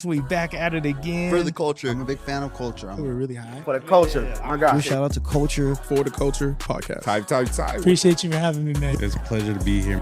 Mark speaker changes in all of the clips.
Speaker 1: We back at it again.
Speaker 2: For the culture.
Speaker 3: I'm a big fan of culture.
Speaker 1: We're really high.
Speaker 4: For the culture. My God.
Speaker 1: Shout out to Culture.
Speaker 5: For the Culture podcast.
Speaker 6: Type.
Speaker 1: Appreciate you for having me, man.
Speaker 6: It's a pleasure to be here.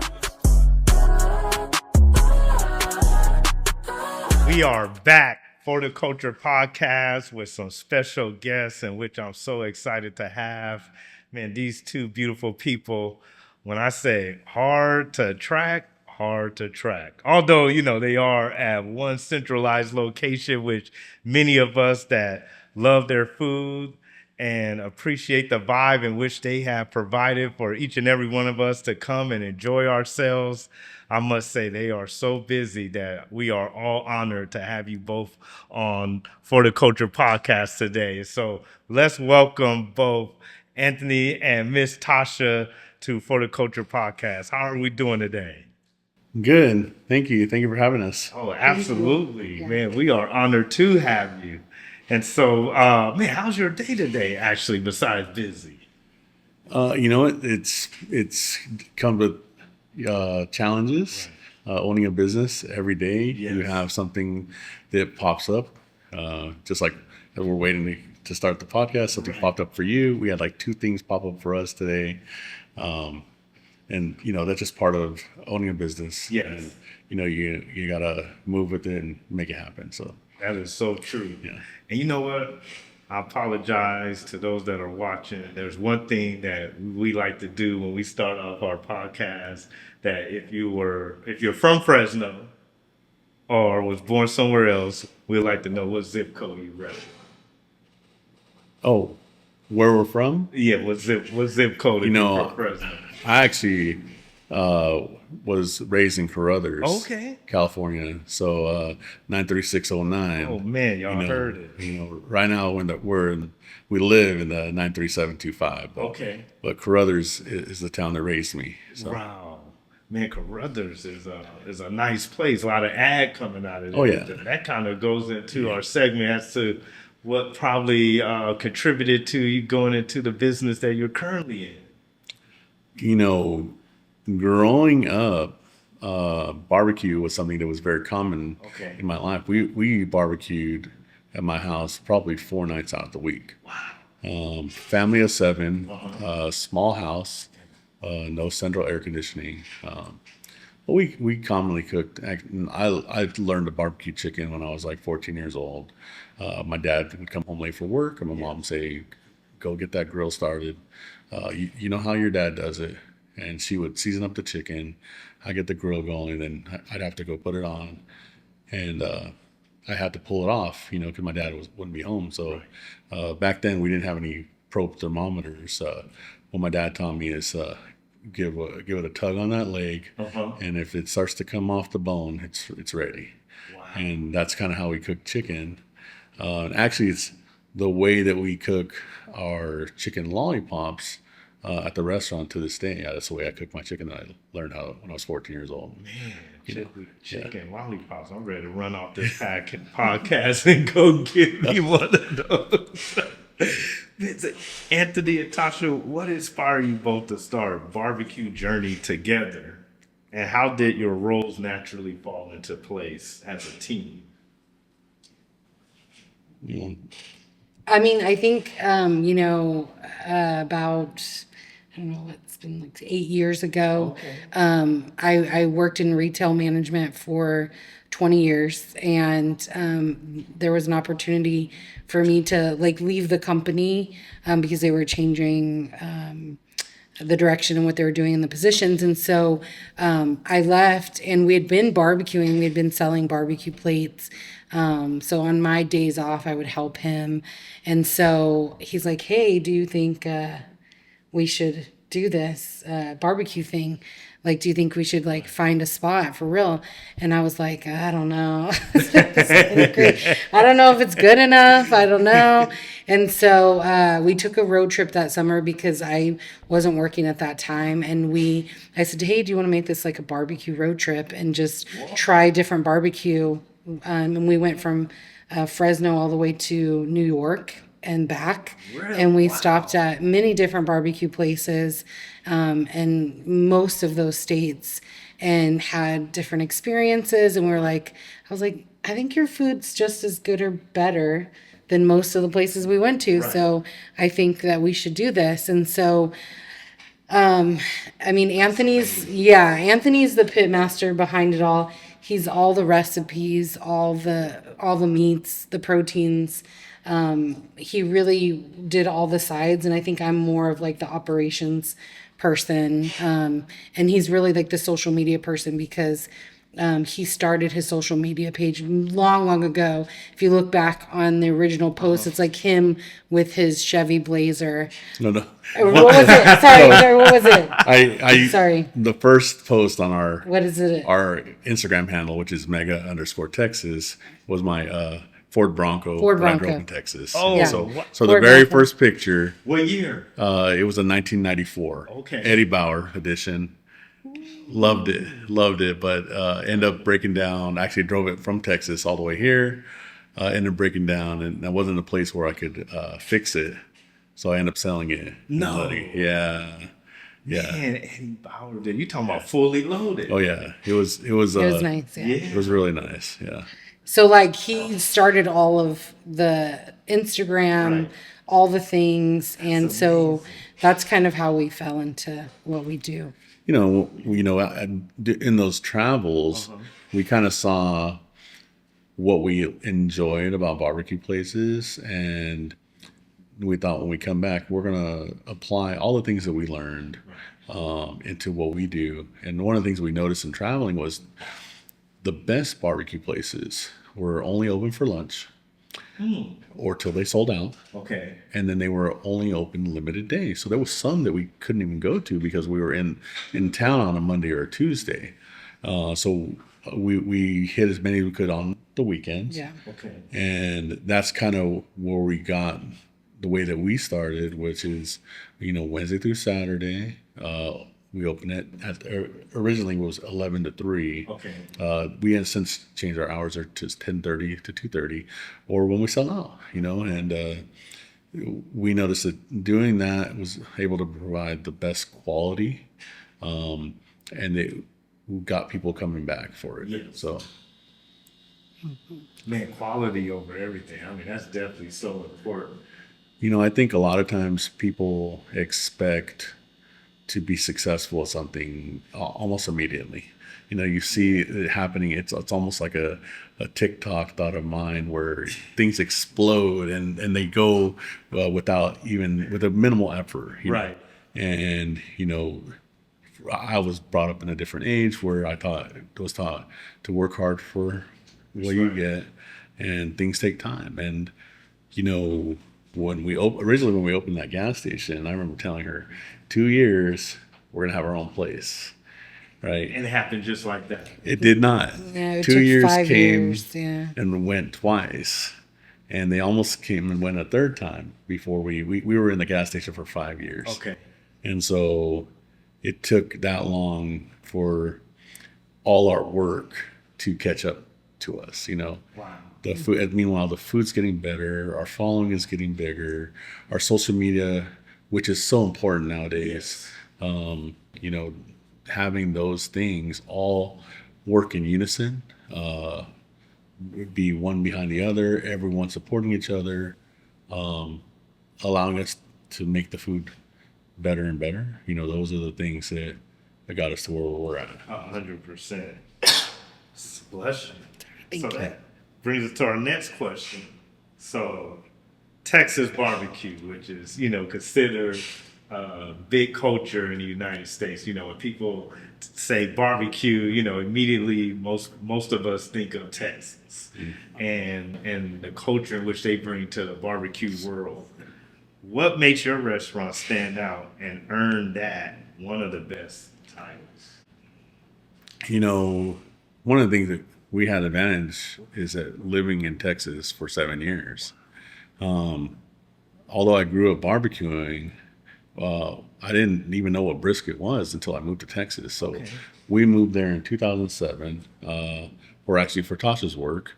Speaker 7: We are back for the Culture podcast with some special guests, in which I'm so excited to have. Man, these two beautiful people. When I say hard to track. Although, they are at one centralized location, which many of us that love their food and appreciate the vibe in which they have provided for each and every one of us to come and enjoy ourselves. I must say they are so busy that we are all honored to have you both on For the Culture podcast today. So let's welcome both Anthony and Miss Tasha to For the Culture podcast. How are we doing today?
Speaker 8: Good. Thank you. Thank you for having us.
Speaker 7: Oh, absolutely. Man, we are honored to have you. And so, man, how's your day today, actually, besides busy?
Speaker 8: You know what? It's come with challenges. Right. Owning a business every day, yes. You have something that pops up. Just like we're waiting to start the podcast, something right. Popped up for you. We had like 2 things pop up for us today. And, that's just part of owning a business.
Speaker 7: Yes.
Speaker 8: And, you got to move with it and make it happen. So
Speaker 7: that is so true.
Speaker 8: Yeah.
Speaker 7: And you know what? I apologize to those that are watching. There's one thing that we like to do when we start off our podcast, that if you're from Fresno or was born somewhere else, we'd like to know what zip code you represent.
Speaker 8: Oh, where we're from?
Speaker 7: Yeah, what zip code are you from Fresno?
Speaker 8: I actually was raised in Carruthers,
Speaker 7: okay,
Speaker 8: California. So 93609.
Speaker 7: Oh man, y'all heard it.
Speaker 8: Right now we live in the 93725.
Speaker 7: Okay.
Speaker 8: But Carruthers is the town that raised me. So.
Speaker 7: Wow, man, Carruthers is a nice place. A lot of ag coming out of there.
Speaker 8: Oh yeah.
Speaker 7: That kind of goes into our segment as to what probably contributed to you going into the business that you're currently in.
Speaker 8: Growing up, barbecue was something that was very common in my life. We barbecued at my house probably 4 nights out of the week.
Speaker 7: Wow.
Speaker 8: Family of 7, small house, no central air conditioning. But we commonly cooked. I learned to barbecue chicken when I was like 14 years old. My dad would come home late for work, and my mom would say, "Go get that grill started." You know how your dad does it. And she would season up the chicken. I get the grill going, and then I'd have to go put it on. And I had to pull it off, because my dad wouldn't be home. So back then we didn't have any probe thermometers. What my dad taught me is give it a tug on that leg, and if it starts to come off the bone, it's ready.
Speaker 7: Wow.
Speaker 8: And that's kind of how we cook chicken. Actually, it's the way that we cook our chicken lollipops at the restaurant to this day. That's the way I cook my chicken that I learned how when I was 14 years old.
Speaker 7: Man, chicken lollipops. I'm ready to run off this podcast and go get me one of those. Anthony and Tasha, what inspired you both to start Barbecue Journey together? And how did your roles naturally fall into place as a team?
Speaker 8: Yeah.
Speaker 9: I mean, I think, about, I don't know, it's been like 8 years ago. Okay. I worked in retail management for 20 years, and there was an opportunity for me to leave the company because they were changing the direction and what they were doing in the positions. And so I left, and we had been barbecuing. We had been selling barbecue plates. So on my days off, I would help him. And so he's like, "Hey, do you think we should do this barbecue thing? Do you think we should find a spot for real?" And I was like, "I don't know. I don't know if it's good enough. I don't know." And so we took a road trip that summer because I wasn't working at that time. And I said, "Hey, do you want to make this like a barbecue road trip and just try different barbecue?" And we went from Fresno all the way to New York and back. Really? And we stopped at many different barbecue places in most of those states and had different experiences. And I was like, I think your food's just as good or better than most of the places we went to.
Speaker 7: Right.
Speaker 9: So I think that we should do this. And so, I mean, Anthony's the pit master behind it all. He's all the recipes, all the meats, the proteins. He really did all the sides, and I think I'm more of like the operations person. And he's really like the social media person because he started his social media page long, long ago. If you look back on the original post, it's like him with his Chevy Blazer.
Speaker 8: No.
Speaker 9: Or what was it? Sorry, what was it? Sorry.
Speaker 8: The first post on our
Speaker 9: What is it?
Speaker 8: our Instagram handle, which is Mega_Texas, was my Ford Bronco
Speaker 9: Ford
Speaker 8: that I
Speaker 9: Bronco.
Speaker 8: drove in Texas.
Speaker 7: Oh,
Speaker 9: Yeah.
Speaker 8: so
Speaker 7: what-
Speaker 8: the
Speaker 9: Ford
Speaker 8: very
Speaker 9: Bronco.
Speaker 8: first picture,
Speaker 7: What year?
Speaker 8: it was a 1994
Speaker 7: Okay.
Speaker 8: Eddie Bauer edition. Loved it, but ended up breaking down. Actually drove it from Texas all the way here. Ended up breaking down, and I wasn't a place where I could fix it, so I ended up selling it.
Speaker 7: No.
Speaker 8: Yeah.
Speaker 7: Man, Eddie Bauer, you talking about fully loaded?
Speaker 8: Oh yeah, it was
Speaker 9: It was nice. Yeah.
Speaker 8: It was really nice. Yeah.
Speaker 9: So like he started all of the Instagram,
Speaker 7: Right.
Speaker 9: all the things, and so that's kind of how we fell into what we do.
Speaker 8: In those travels, we kind of saw what we enjoyed about barbecue places, and we thought when we come back, we're gonna apply all the things that we learned into what we do. And one of the things we noticed in traveling was the best barbecue places were only open for lunch or till they sold out.
Speaker 7: Okay.
Speaker 8: And then they were only open limited days. So there was some that we couldn't even go to because we were in town on a Monday or a Tuesday. So we hit as many as we could on the weekends.
Speaker 9: Yeah.
Speaker 7: Okay.
Speaker 8: And that's kind of where we got the way that we started, which is, Wednesday through Saturday. We opened it originally it was 11 to 3.
Speaker 7: Okay.
Speaker 8: We have since changed our hours to 10:30 to 2:30, or when we sell out, and we noticed that doing that was able to provide the best quality, and it got people coming back for it.
Speaker 7: Yes.
Speaker 8: So,
Speaker 7: Man, quality over everything. I mean, that's definitely so important.
Speaker 8: I think a lot of times people expect to be successful at something almost immediately. You see it happening. It's almost like a TikTok thought of mine where things explode and they go with a minimal effort.
Speaker 7: Right.
Speaker 8: And, I was brought up in a different age where I was taught to work hard for what you get, and things take time. And, when we opened that gas station, I remember telling her, 2 years, we're going to have our own place. Right.
Speaker 7: And it happened just like that.
Speaker 8: It did not.
Speaker 9: Yeah, it
Speaker 8: 2
Speaker 9: took
Speaker 8: years
Speaker 9: 5
Speaker 8: came
Speaker 9: years, yeah.
Speaker 8: and went twice. And they almost came and went a third time before we were in the gas station for 5 years.
Speaker 7: Okay.
Speaker 8: And so it took that long for all our work to catch up to us,
Speaker 7: Wow.
Speaker 8: The food. And meanwhile, the food's getting better. Our following is getting bigger. Our social media, which is so important nowadays, having those things all work in unison, be one behind the other, everyone supporting each other, allowing us to make the food better and better. Those are the things that got us to where we're at.
Speaker 7: 100%. Bless you.
Speaker 9: Thank
Speaker 7: So
Speaker 9: you.
Speaker 7: that brings us to our next question. So, Texas barbecue, which is, considered big culture in the United States. When people say barbecue, immediately most of us think of Texas and the culture in which they bring to the barbecue world. What makes your restaurant stand out and earn that one of the best titles?
Speaker 8: One of the things that we had advantage is that living in Texas for 7 years. Although I grew up barbecuing, I didn't even know what brisket was until I moved to Texas. So we moved there in 2007, or actually for Tasha's work.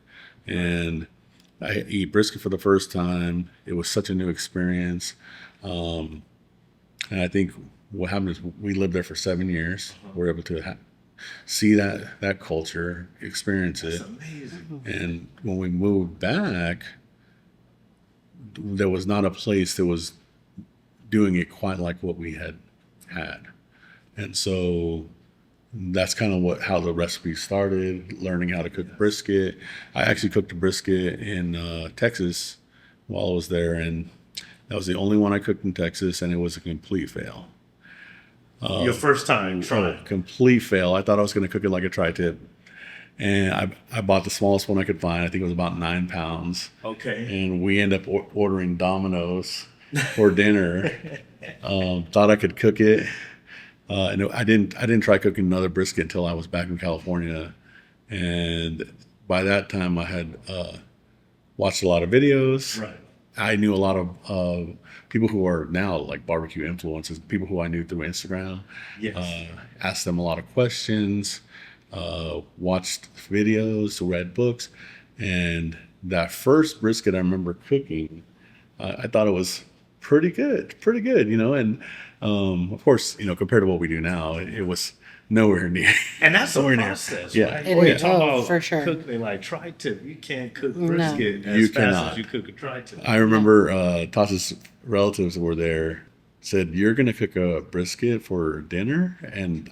Speaker 8: And I eat brisket for the first time. It was such a new experience. And I think what happened is we lived there for 7 years. We were able to see that culture, experience it.
Speaker 7: Amazing.
Speaker 8: And when we moved back, there was not a place that was doing it quite like what we had. And so that's kind of how the recipe started, learning how to cook brisket. I actually cooked a brisket in Texas while I was there, and that was the only one I cooked in Texas, and it was a complete fail.
Speaker 7: Your first time trying.
Speaker 8: Complete fail. I thought I was going to cook it like a tri-tip. And I bought the smallest one I could find. I think it was about 9 pounds.
Speaker 7: Okay.
Speaker 8: And we ended up ordering Domino's for dinner. Thought I could cook it. And I didn't try cooking another brisket until I was back in California. And by that time, I had watched a lot of videos.
Speaker 7: Right.
Speaker 8: I knew a lot of people who are now like barbecue influencers, people who I knew through Instagram.
Speaker 7: Yes.
Speaker 8: Asked them a lot of questions, watched videos, read books. And that first brisket I remember cooking, I thought it was pretty good, And of course, compared to what we do now, it was nowhere near.
Speaker 7: And that's a
Speaker 8: nowhere near.
Speaker 7: process,
Speaker 8: Yeah.
Speaker 7: right?
Speaker 9: It
Speaker 7: When you
Speaker 9: is.
Speaker 7: talk
Speaker 9: Oh,
Speaker 7: about
Speaker 9: for sure.
Speaker 7: cooking like tri-tip, you can't cook
Speaker 9: No.
Speaker 7: brisket
Speaker 8: You
Speaker 7: as fast
Speaker 8: cannot.
Speaker 7: as you cook a tri-tip.
Speaker 8: I remember Tasha's relatives were there, said, "You're going to cook a brisket for dinner?" And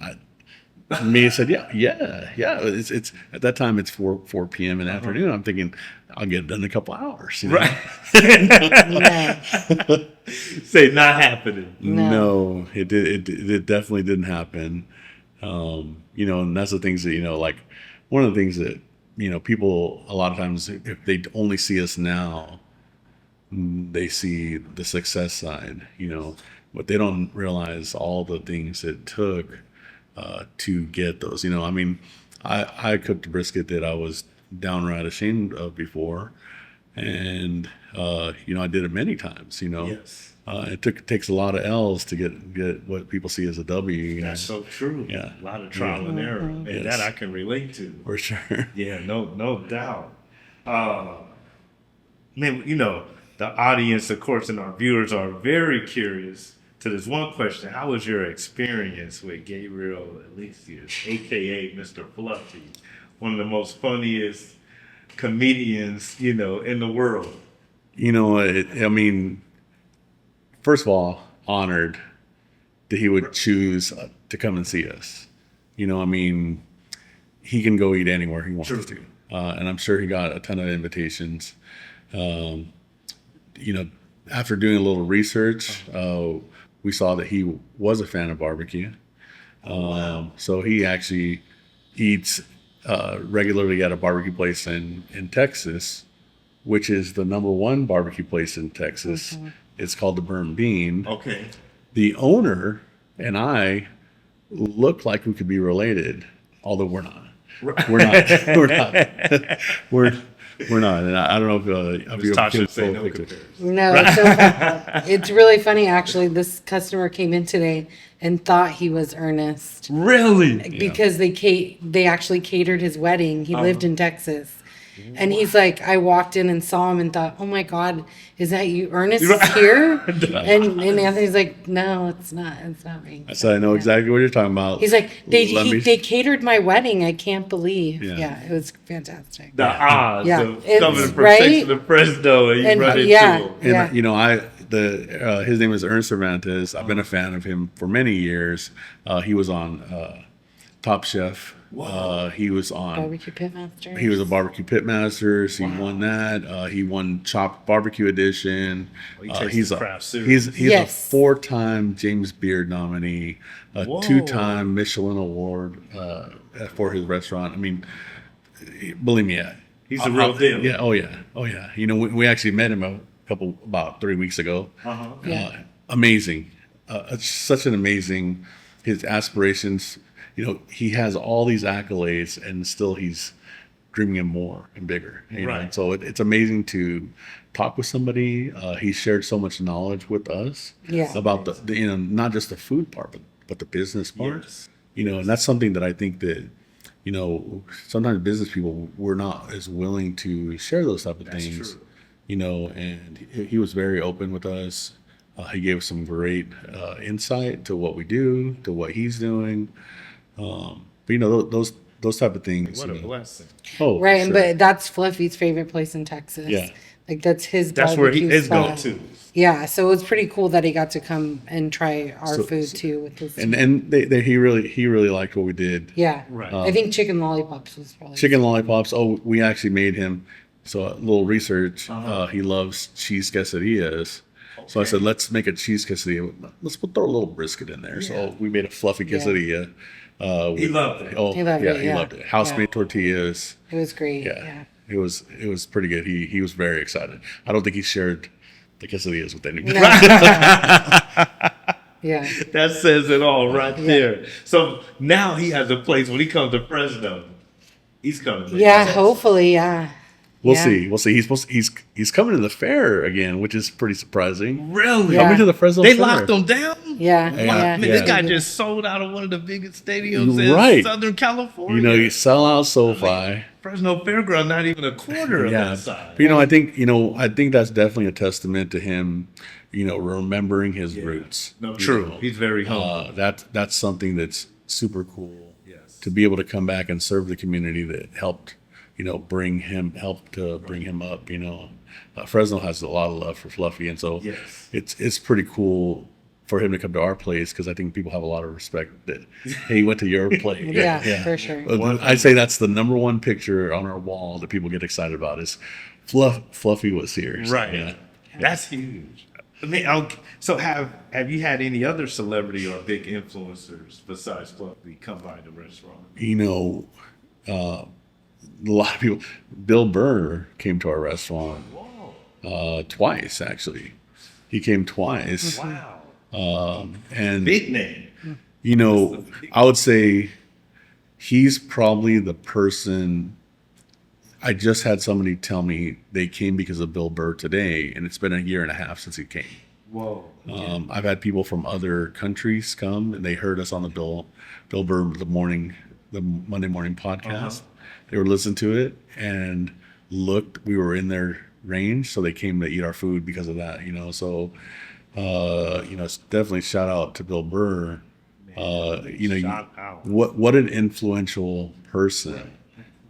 Speaker 8: me said, yeah. It's at that time it's 4 p.m. in the afternoon. I'm thinking I'll get it done in a couple hours.
Speaker 7: Right.
Speaker 9: No.
Speaker 7: Say not happening.
Speaker 8: No, it definitely didn't happen. And that's the things that, like one of the things that, people a lot of times, if they only see us now, they see the success side, but they don't realize all the things it took to get those. I cooked a brisket that I was downright ashamed of before. And, I did it many times,
Speaker 7: Yes.
Speaker 8: It takes a lot of L's to get what people see as a W.
Speaker 7: That's so true.
Speaker 8: Yeah.
Speaker 7: A lot of trial and error. And
Speaker 8: Yes.
Speaker 7: that I can relate to.
Speaker 8: For sure.
Speaker 7: Yeah, no doubt. Man, the audience, of course, and our viewers are very curious to this one question. How was your experience with Gabriel Iglesias, a.k.a. Mr. Fluffy, one of the most funniest comedians, in the world?
Speaker 8: First of all, honored that he would choose to come and see us. He can go eat anywhere he wants
Speaker 7: True.
Speaker 8: to. And I'm sure he got a ton of invitations. After doing a little research, we saw that he was a fan of barbecue. So he actually eats regularly at a barbecue place in Texas, which is the #1 barbecue place in Texas. Mm-hmm. It's called the Burn Bean.
Speaker 7: Okay.
Speaker 8: The owner and I look like we could be related, although we're not. We're not. We're not. And I don't know if you
Speaker 7: Tasha say no comparison.
Speaker 9: No, it's so fun. It's really funny, actually. This customer came in today and thought he was Ernest
Speaker 7: Really?
Speaker 9: because they actually catered his wedding. He lived in Texas. And he's like, I walked in and saw him and thought, oh my God, is that you? Ernest is here? and Anthony's like, no, it's not. It's not me.
Speaker 8: I said, I know exactly what you're talking about.
Speaker 9: He's like, they catered my wedding. I can't believe.
Speaker 8: Yeah.
Speaker 9: Yeah, it was fantastic.
Speaker 7: The odds
Speaker 9: Yeah,
Speaker 7: of
Speaker 9: it's
Speaker 7: coming from
Speaker 9: right.
Speaker 7: Texas to Fresno and you
Speaker 9: And,
Speaker 7: run into
Speaker 9: yeah.
Speaker 7: him.
Speaker 8: And his name is Ernest Cervantes. I've been a fan of him for many years. He was on Top Chef. He was on
Speaker 9: Barbecue Pitmaster.
Speaker 8: He was a barbecue pitmasters. He won that. He won Chopped Barbecue Edition.
Speaker 7: He takes
Speaker 8: He's
Speaker 7: the
Speaker 8: a
Speaker 7: craft serious.
Speaker 8: he's
Speaker 9: Yes.
Speaker 8: a 4-time James Beard nominee, a
Speaker 7: Whoa.
Speaker 8: 2-time Michelin Award for his restaurant. Believe me,
Speaker 7: He's the real deal.
Speaker 8: Yeah. Oh yeah. We actually met him about 3 weeks ago.
Speaker 7: Uh-huh.
Speaker 9: Yeah.
Speaker 8: Amazing. Such an amazing. His aspirations. He has all these accolades, and still he's dreaming of more and bigger.
Speaker 7: Right.
Speaker 8: So it's amazing to talk with somebody. He shared so much knowledge with us
Speaker 9: Yeah.
Speaker 8: about the not just the food part, but the business part.
Speaker 7: Yes.
Speaker 8: And that's something that I think that sometimes business people were not as willing to share those type of
Speaker 7: That's
Speaker 8: things.
Speaker 7: true.
Speaker 8: And he was very open with us. He gave us some great insight to what we do, to what he's doing. But you know, those type of things.
Speaker 7: What a
Speaker 8: you know.
Speaker 7: blessing.
Speaker 8: Oh, for
Speaker 9: Right,
Speaker 8: sure.
Speaker 9: but that's Fluffy's favorite place in Texas.
Speaker 8: Yeah.
Speaker 9: Like that's his
Speaker 7: That's where
Speaker 9: barbecue
Speaker 7: his
Speaker 9: spot.
Speaker 7: go-to.
Speaker 9: Yeah, so it was pretty cool that he got to come and try our
Speaker 8: So-
Speaker 9: food too with his
Speaker 8: and he really liked what we did.
Speaker 9: yeah.
Speaker 7: Right.
Speaker 9: I think chicken lollipops was probably
Speaker 8: Chicken lollipops. Oh, we actually made him. So a little research. He loves cheese quesadillas. So I said, let's make a cheese quesadilla. Let's throw a little brisket in there. So we made a fluffy quesadilla.
Speaker 7: He loved it.
Speaker 8: Oh,
Speaker 9: He loved
Speaker 8: yeah,
Speaker 9: it,
Speaker 8: he
Speaker 9: yeah.
Speaker 8: loved it. House made tortillas.
Speaker 9: It was great.
Speaker 8: Yeah.
Speaker 9: Yeah.
Speaker 8: It was pretty good. He was very excited. I don't think he shared the quesadillas with anybody.
Speaker 9: Yeah.
Speaker 7: That says it all right there. So now he has a place when he comes to Fresno. He's coming. to
Speaker 9: Yeah,
Speaker 7: Texas.
Speaker 9: hopefully, yeah.
Speaker 8: We'll
Speaker 9: Yeah.
Speaker 8: see. We'll see. He's coming to the fair again, which is pretty surprising.
Speaker 7: Really?
Speaker 9: Yeah.
Speaker 8: Coming to the Fresno
Speaker 7: They
Speaker 8: Fair.
Speaker 7: locked him down?
Speaker 9: Yeah.
Speaker 8: Yeah.
Speaker 9: Yeah.
Speaker 7: Man, this guy
Speaker 9: Yeah.
Speaker 7: just sold out of one of the biggest stadiums in
Speaker 8: Right.
Speaker 7: Southern California.
Speaker 8: You know, you sell out SoFi.
Speaker 7: Fresno Fairground, not even a quarter of
Speaker 8: Yeah.
Speaker 7: that size.
Speaker 8: But, I think that's definitely a testament to him, remembering his roots.
Speaker 7: No, true. He's very humble.
Speaker 8: That's something that's super cool.
Speaker 7: Yes.
Speaker 8: To be able to come back and serve the community that helped bring him up. Fresno has a lot of love for Fluffy, and so
Speaker 7: Yes.
Speaker 8: it's pretty cool for him to come to our place because I think people have a lot of respect that he went to your place.
Speaker 9: Yeah, for sure.
Speaker 8: I'd say that's the number one picture on our wall that people get excited about is Fluffy was here.
Speaker 7: Right.
Speaker 8: Yeah.
Speaker 7: That's huge. I mean, so have you had any other celebrity or big influencers besides Fluffy come by the restaurant?
Speaker 8: A lot of people. Bill Burr came to our restaurant
Speaker 7: Whoa.
Speaker 8: twice, actually. He came twice.
Speaker 7: Wow.
Speaker 8: And
Speaker 7: Big name.
Speaker 8: I would say he's probably the person. I just had somebody tell me they came because of Bill Burr today, and it's been a year and a half since he came.
Speaker 7: Whoa.
Speaker 8: I've had people from other countries come, and they heard us on the Bill Burr the Monday morning podcast. They were listening to it and looked. We were in their range, so they came to eat our food because of that. So it's definitely shout out to Bill Burr.
Speaker 7: Shout out.
Speaker 8: What an influential person.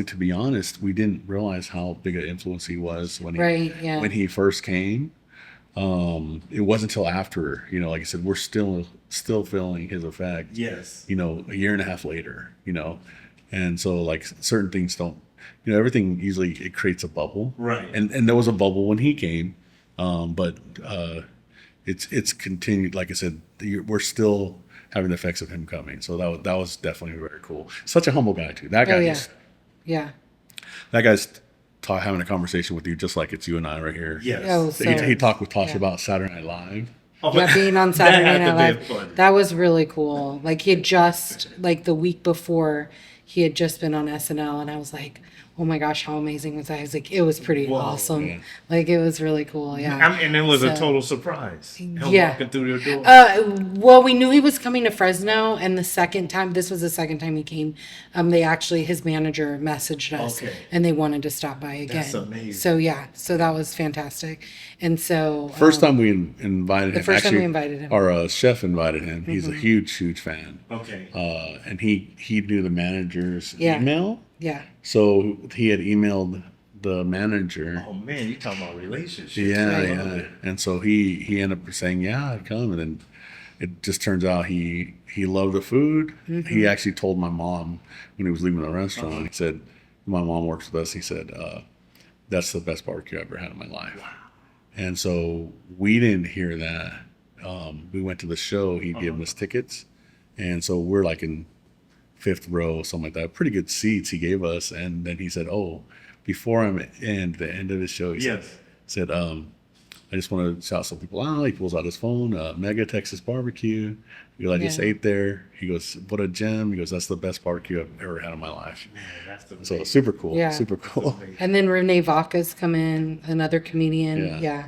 Speaker 8: To be honest, we didn't realize how big an influence he was when he first came. It wasn't until after, like I said, we're still feeling his effect.
Speaker 7: Yes.
Speaker 8: A year and a half later, and so like certain things don't, everything usually it creates a bubble.
Speaker 7: Right.
Speaker 8: And there was a bubble when he came, but it's continued. Like I said, we're still having the effects of him coming. So that was definitely very cool. Such a humble guy too. That guy.
Speaker 9: Yeah.
Speaker 8: That guy's having a conversation with you just like it's you and I right here.
Speaker 7: Yes.
Speaker 9: Oh,
Speaker 8: He talked with Tasha about Saturday Night Live.
Speaker 9: Yeah, being on Saturday
Speaker 7: That had
Speaker 9: Night
Speaker 7: to be
Speaker 9: Live.
Speaker 7: fun.
Speaker 9: That was really cool. Like he had just the week before he had just been on SNL and I was like, oh my gosh, how amazing was that? I was like, it was pretty awesome.
Speaker 8: Yeah.
Speaker 9: Like it was really cool. Yeah.
Speaker 7: And it was a
Speaker 9: So-
Speaker 7: total surprise. Him
Speaker 9: Yeah.
Speaker 7: walking through the door.
Speaker 9: Well, we knew he was coming to Fresno, and this was the second time he came. His manager messaged us,
Speaker 7: Okay.
Speaker 9: and they wanted to stop by again.
Speaker 7: That's amazing.
Speaker 9: So that was fantastic. And so
Speaker 8: First time we invited him.
Speaker 9: the first time we
Speaker 8: actually,
Speaker 9: invited him.
Speaker 8: Our chef invited him. He's a huge fan.
Speaker 7: Okay.
Speaker 8: And he knew the manager's
Speaker 9: Yeah.
Speaker 8: email.
Speaker 9: Yeah.
Speaker 8: So he had emailed the manager.
Speaker 7: Oh man, you talking about relationships?
Speaker 8: Yeah. And so he ended up saying, "Yeah, I'd come." And then it just turns out he loved the food. He actually told my mom when he was leaving the restaurant. He said, "My mom works with us." He said, "That's the best barbecue I've ever had in my life." Wow. And so we didn't hear that. We went to the show. He gave us tickets, and so we're like in fifth row, something like that. Pretty good seats he gave us, and then he said, "Oh, before I'm in the end of the show," he said, "I just want to shout some people out." He pulls out his phone, Mega Texas BBQ. He goes, "I just ate there." He goes, "What a gem!" He goes, "That's the best barbecue I've ever had in my life."
Speaker 7: Man, that's the
Speaker 8: So super cool,
Speaker 9: Yeah.
Speaker 8: super cool.
Speaker 9: And then Renee Vaca's come in, another comedian.
Speaker 8: Yeah.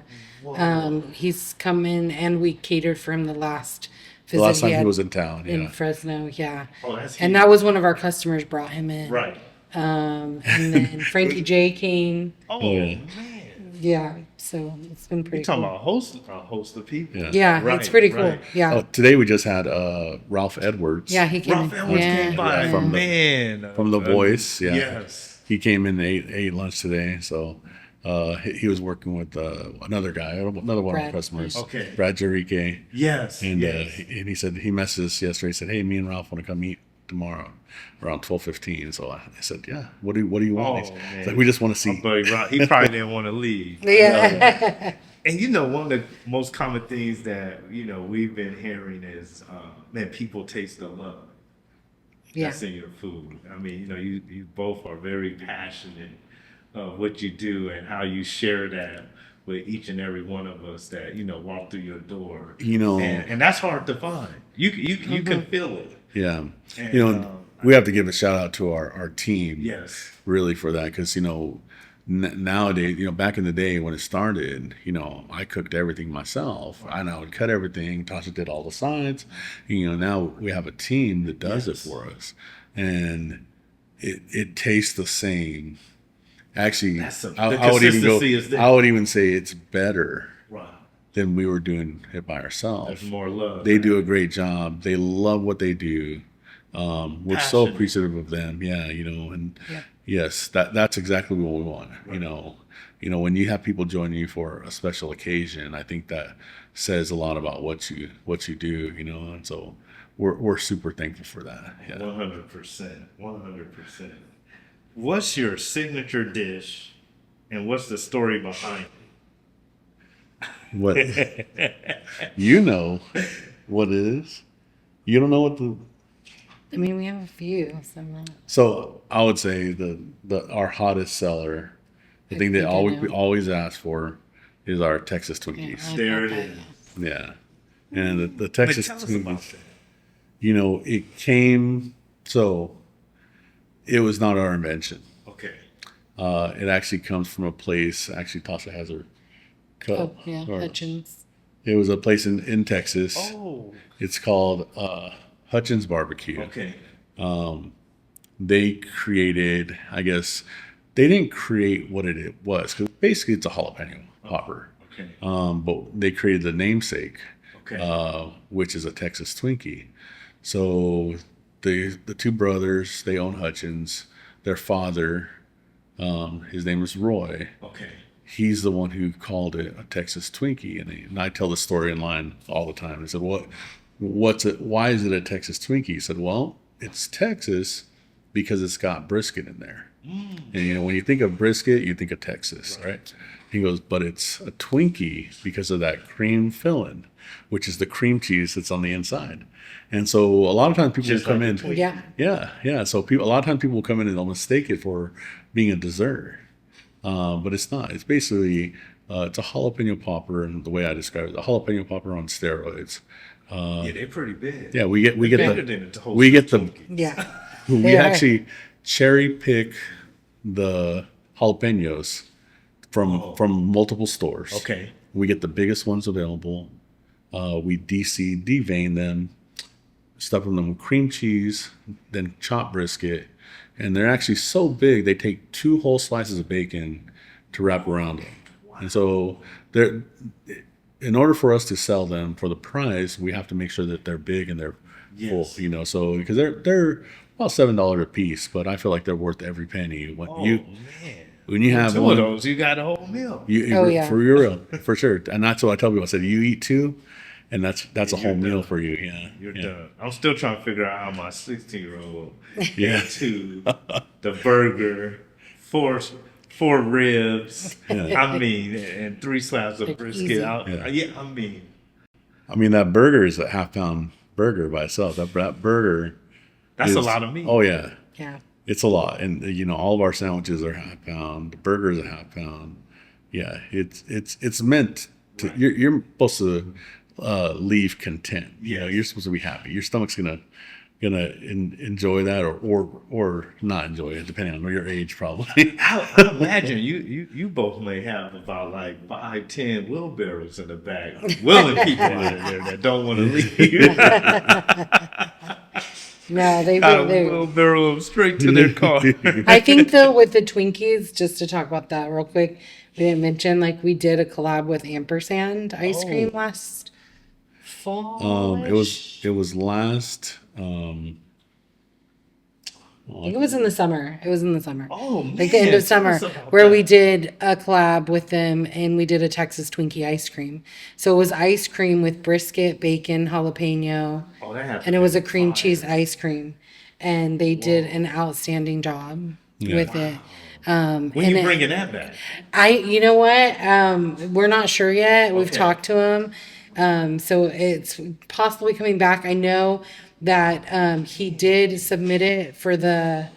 Speaker 9: He's come in, and we catered for him the last
Speaker 8: The
Speaker 9: visit
Speaker 8: last time he
Speaker 9: had
Speaker 8: was in town,
Speaker 9: in
Speaker 8: yeah.
Speaker 9: Fresno. Yeah.
Speaker 7: Oh, that's
Speaker 9: And
Speaker 7: huge.
Speaker 9: that was one of our customers brought him in.
Speaker 7: Right.
Speaker 9: And then Frankie J came.
Speaker 7: Oh
Speaker 8: yeah.
Speaker 7: man.
Speaker 9: Yeah. So it's been
Speaker 7: You're
Speaker 9: pretty
Speaker 7: talking
Speaker 9: cool.
Speaker 7: about a host of people.
Speaker 8: Yeah.
Speaker 9: Yeah,
Speaker 7: Right,
Speaker 9: it's pretty cool.
Speaker 7: right.
Speaker 9: Yeah.
Speaker 8: Oh, today we just had Ralph Edwards.
Speaker 9: Yeah, he came
Speaker 7: Ralph
Speaker 9: in.
Speaker 7: Edwards
Speaker 9: Yeah,
Speaker 7: came by.
Speaker 8: Yeah, from the-
Speaker 7: Man.
Speaker 8: from The Voice. Yeah.
Speaker 7: Yes.
Speaker 8: He came in and ate lunch today. So he was working with another guy, another one of our
Speaker 9: Brad.
Speaker 8: customers,
Speaker 7: Okay.
Speaker 8: Brad Jeriche.
Speaker 7: Yes.
Speaker 8: And
Speaker 7: yes.
Speaker 8: and he said he messaged us yesterday. He said, "Hey, me and Ralph want to come eat tomorrow around 12:15." So I said, "Yeah. What do you want?"
Speaker 7: Oh,
Speaker 8: He's
Speaker 7: man.
Speaker 8: like, "We just want to see."
Speaker 7: But he probably didn't want to leave.
Speaker 9: Yeah.
Speaker 7: And one of the most common things that we've been hearing is, man, people taste the love
Speaker 9: Yeah.
Speaker 7: that's in your food. I mean, you both are very passionate of what you do and how you share that with each and every one of us that walk through your door. And that's hard to find. You can feel it.
Speaker 8: Yeah.
Speaker 7: And,
Speaker 8: we have to give a shout out to our team.
Speaker 7: Yes.
Speaker 8: Really for that. Because, nowadays, back in the day when it started, I cooked everything myself. I would cut everything. Tasha did all the sides. Now we have a team that does it for us. And it tastes the same. Actually, I would even
Speaker 7: consistency is there.
Speaker 8: I would even say it's better
Speaker 7: Wow.
Speaker 8: than we were doing it by ourselves.
Speaker 7: There's more love.
Speaker 8: They do a great job. They love what they do. We're so
Speaker 7: Passionate.
Speaker 8: appreciative of them. Yeah, and
Speaker 9: Yeah.
Speaker 8: yes, that's exactly what we want. When you have people join you for a special occasion, I think that says a lot about what you do. And so we're super thankful for that. Yeah.
Speaker 7: 100%. 100%. What's your signature dish, and what's the story behind it?
Speaker 8: What you know what it is? You don't know what the
Speaker 9: I mean, we have a few.
Speaker 8: So I would say our hottest seller, the thing they
Speaker 9: think I
Speaker 8: always
Speaker 9: know.
Speaker 8: always ask for, is our Texas Twinkies.
Speaker 7: There it is.
Speaker 8: Yeah, and the
Speaker 7: But
Speaker 8: Texas
Speaker 7: tell us about
Speaker 8: Twinkies.
Speaker 7: that.
Speaker 8: It came. So it was not our invention.
Speaker 7: Okay.
Speaker 8: It actually comes from a place. Actually, Tasha has her cup.
Speaker 9: Oh, yeah,
Speaker 8: or-
Speaker 9: Hutchins.
Speaker 8: It was a place in Texas.
Speaker 7: Oh.
Speaker 8: It's called Hutchins BBQ.
Speaker 7: Okay.
Speaker 8: They created, I guess, they didn't create what it was, because basically it's a jalapeno popper.
Speaker 7: Okay.
Speaker 8: But they created the namesake,
Speaker 7: Okay.
Speaker 8: which is a Texas Twinkie. So the two brothers, they own Hutchins. Their father, his name is Roy.
Speaker 7: Okay.
Speaker 8: He's the one who called it a Texas Twinkie, and I tell the story in line all the time. I said, "What's it? Why is it a Texas Twinkie?" He said, "Well, it's Texas because it's got brisket in there." And when you think of brisket, you think of Texas, right? He goes, "But it's a Twinkie because of that cream filling, which is the cream cheese that's on the inside." And so a lot of times people
Speaker 7: Just
Speaker 8: will come
Speaker 7: like
Speaker 8: in.
Speaker 7: the Twinkie.
Speaker 9: Yeah.
Speaker 8: Yeah. So a lot of times people will come in and they'll mistake it for being a dessert, but it's not. It's basically it's a jalapeno popper, and the way I describe it, a jalapeno popper on steroids.
Speaker 7: Yeah, they're pretty big.
Speaker 8: Yeah, we get
Speaker 7: Bigger
Speaker 8: the
Speaker 7: than the whole
Speaker 8: we get the
Speaker 7: Twinkie.
Speaker 9: Yeah.
Speaker 8: we
Speaker 9: They are.
Speaker 8: actually cherry pick the jalapenos from multiple stores.
Speaker 7: Okay.
Speaker 8: We get the biggest ones available. We devein them, stuff them with cream cheese, then chopped brisket, and they're actually so big they take 2 whole slices of bacon to wrap around them. And so they're, in order for us to sell them for the price, we have to make sure that they're big and they're
Speaker 7: Yes.
Speaker 8: full. So because they're about $7 a piece, but I feel like they're worth every penny.
Speaker 7: Oh,
Speaker 8: You
Speaker 7: man.
Speaker 8: when you have
Speaker 7: 2
Speaker 8: one,
Speaker 7: of those, you got a whole meal.
Speaker 9: Oh, yeah.
Speaker 8: for real, for sure. And that's what I tell people. I said, you eat 2, and that's a
Speaker 7: You're
Speaker 8: whole meal
Speaker 7: done.
Speaker 8: for you. Yeah,
Speaker 7: You're
Speaker 8: yeah.
Speaker 7: done. I'm still trying to figure out how my 16-year-old
Speaker 8: Yeah.
Speaker 7: into the burger, four ribs.
Speaker 8: Yeah.
Speaker 7: I mean, and 3 slabs of
Speaker 9: Like
Speaker 7: brisket.
Speaker 9: easy.
Speaker 7: Yeah, I mean,
Speaker 8: I mean, that burger is a half-pound burger by itself. That burger.
Speaker 7: that's a
Speaker 8: is-
Speaker 7: lot of meat.
Speaker 8: Oh yeah,
Speaker 9: Yeah.
Speaker 8: it's a lot. And all of our sandwiches are half-pound. The burger is a half-pound. Yeah, it's meant to.
Speaker 7: Right.
Speaker 8: You're supposed to leave content.
Speaker 7: Yes.
Speaker 8: You're supposed to be happy. Your stomach's gonna enjoy that or not enjoy it, depending on your age, probably.
Speaker 7: I imagine you both may have about like 5-10 wheelbarrows in the back, willing people out of there that don't want to leave.
Speaker 9: No,
Speaker 7: Got a
Speaker 9: they
Speaker 7: wheelbarrow straight to their car.
Speaker 9: I think though with the Twinkies, just to talk about that real quick, we didn't mention like we did a collab with Ampersand ice cream last fall.
Speaker 8: It was last.
Speaker 9: I think it was in the summer. It was in the summer.
Speaker 7: Oh, man.
Speaker 9: Like the end of
Speaker 7: Tell
Speaker 9: summer,
Speaker 7: us about
Speaker 9: where
Speaker 7: that.
Speaker 9: we did a collab with them and we did a Texas Twinkie ice cream. So it was ice cream with brisket, bacon, jalapeno,
Speaker 7: Oh, that had to
Speaker 9: and it was
Speaker 7: be
Speaker 9: a cream
Speaker 7: fire.
Speaker 9: cheese ice cream. And they did an outstanding job with it.
Speaker 7: When
Speaker 9: and
Speaker 7: you
Speaker 9: it-
Speaker 7: bringing that back?
Speaker 9: you know what? We're not sure yet. We've
Speaker 7: Okay.
Speaker 9: talked to him. So it's possibly coming back. I know that he did submit it for the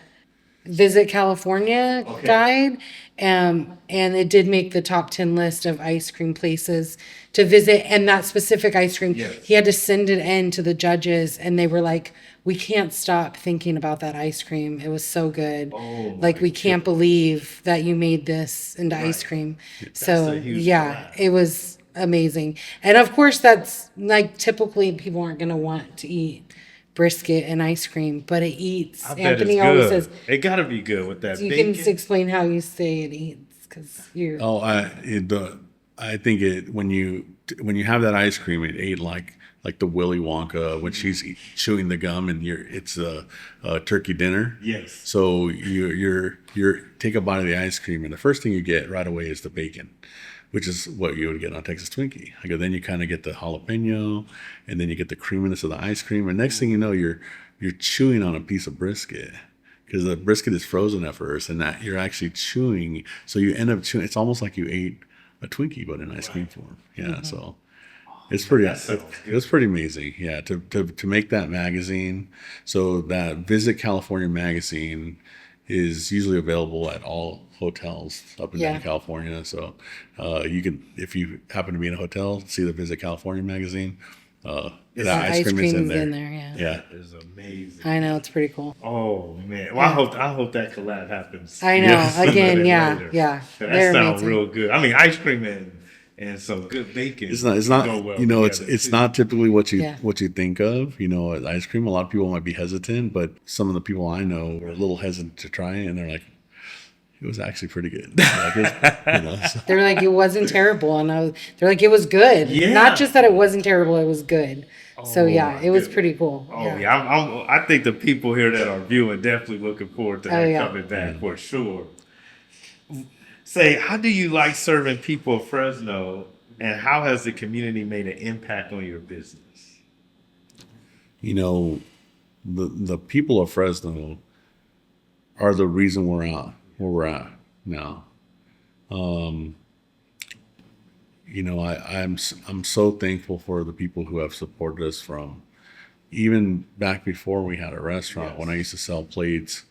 Speaker 9: Visit California
Speaker 7: Okay.
Speaker 9: guide. And it did make the top 10 list of ice cream places to visit. And that specific ice cream,
Speaker 7: Yes.
Speaker 9: he had to send it in to the judges, and they were like, we can't stop thinking about that ice cream. It was so good.
Speaker 7: Oh,
Speaker 9: Like,
Speaker 7: my
Speaker 9: we can't believe that you made this into ice
Speaker 7: Right.
Speaker 9: cream.
Speaker 7: That's
Speaker 9: So,
Speaker 7: a huge
Speaker 9: yeah,
Speaker 7: collab.
Speaker 9: it was amazing. And of course, that's like typically people aren't going to want to eat brisket and ice cream, but it eats.
Speaker 7: I bet
Speaker 9: Anthony
Speaker 7: it's
Speaker 9: always
Speaker 7: good.
Speaker 9: says,
Speaker 7: It got to be good with that
Speaker 9: you
Speaker 7: bacon.
Speaker 9: can explain how you say it eats because you're.
Speaker 8: Oh, I think when you have that ice cream, it ate like the Willy Wonka when she's chewing the gum and it's a turkey dinner.
Speaker 7: Yes.
Speaker 8: So you're take a bite of the ice cream and the first thing you get right away is the bacon, which is what you would get on Texas Twinkie. I go, then you kind of get the jalapeno, and then you get the creaminess of the ice cream, and next thing you know, you're chewing on a piece of brisket because the brisket is frozen at first, and that you're actually chewing. So you end up chewing. It's almost like you ate a Twinkie, but in ice cream form. Yeah, so it's pretty.
Speaker 7: sounds
Speaker 8: It was pretty amazing. Yeah, to make that magazine. So that Visit California magazine is usually available at all hotels up and down
Speaker 9: Yeah.
Speaker 8: California. So you can, if you happen to be in a hotel, see the Visit California magazine. That
Speaker 9: The
Speaker 8: ice cream is in there.
Speaker 9: yeah.
Speaker 8: Yeah.
Speaker 7: It's amazing.
Speaker 9: I know, it's pretty cool.
Speaker 7: Oh man! Well, I hope that collab happens.
Speaker 9: I know.
Speaker 8: Yes.
Speaker 7: sooner
Speaker 9: Again,
Speaker 7: than
Speaker 9: yeah,
Speaker 7: later.
Speaker 9: yeah.
Speaker 7: That
Speaker 9: They're
Speaker 7: sounds
Speaker 9: amazing.
Speaker 7: real good. I mean, ice cream and some good bacon.
Speaker 8: It's not.
Speaker 7: go well
Speaker 8: It's
Speaker 7: together,
Speaker 8: it's
Speaker 7: too.
Speaker 8: not typically what you
Speaker 9: Yeah.
Speaker 8: think of. Ice cream. A lot of people might be hesitant, but some of the people I know are a little hesitant to try it, and they're like, it was actually pretty good. So.
Speaker 9: They're like, it wasn't terrible. And they're like, it was good.
Speaker 7: Yeah.
Speaker 9: Not just that it wasn't terrible, it was good. So,
Speaker 7: Oh,
Speaker 9: yeah,
Speaker 7: my
Speaker 9: it was
Speaker 7: goodness.
Speaker 9: pretty cool.
Speaker 7: Oh yeah, I think the people here that are viewing definitely looking forward to that
Speaker 9: yeah.
Speaker 7: coming back for sure. Say, how do you like serving people of Fresno, and how has the community made an impact on your business?
Speaker 8: The people of Fresno are the reason we're out where we're at now. I'm so thankful for the people who have supported us from even back before we had a restaurant.
Speaker 7: Yes.
Speaker 8: When I used to sell plates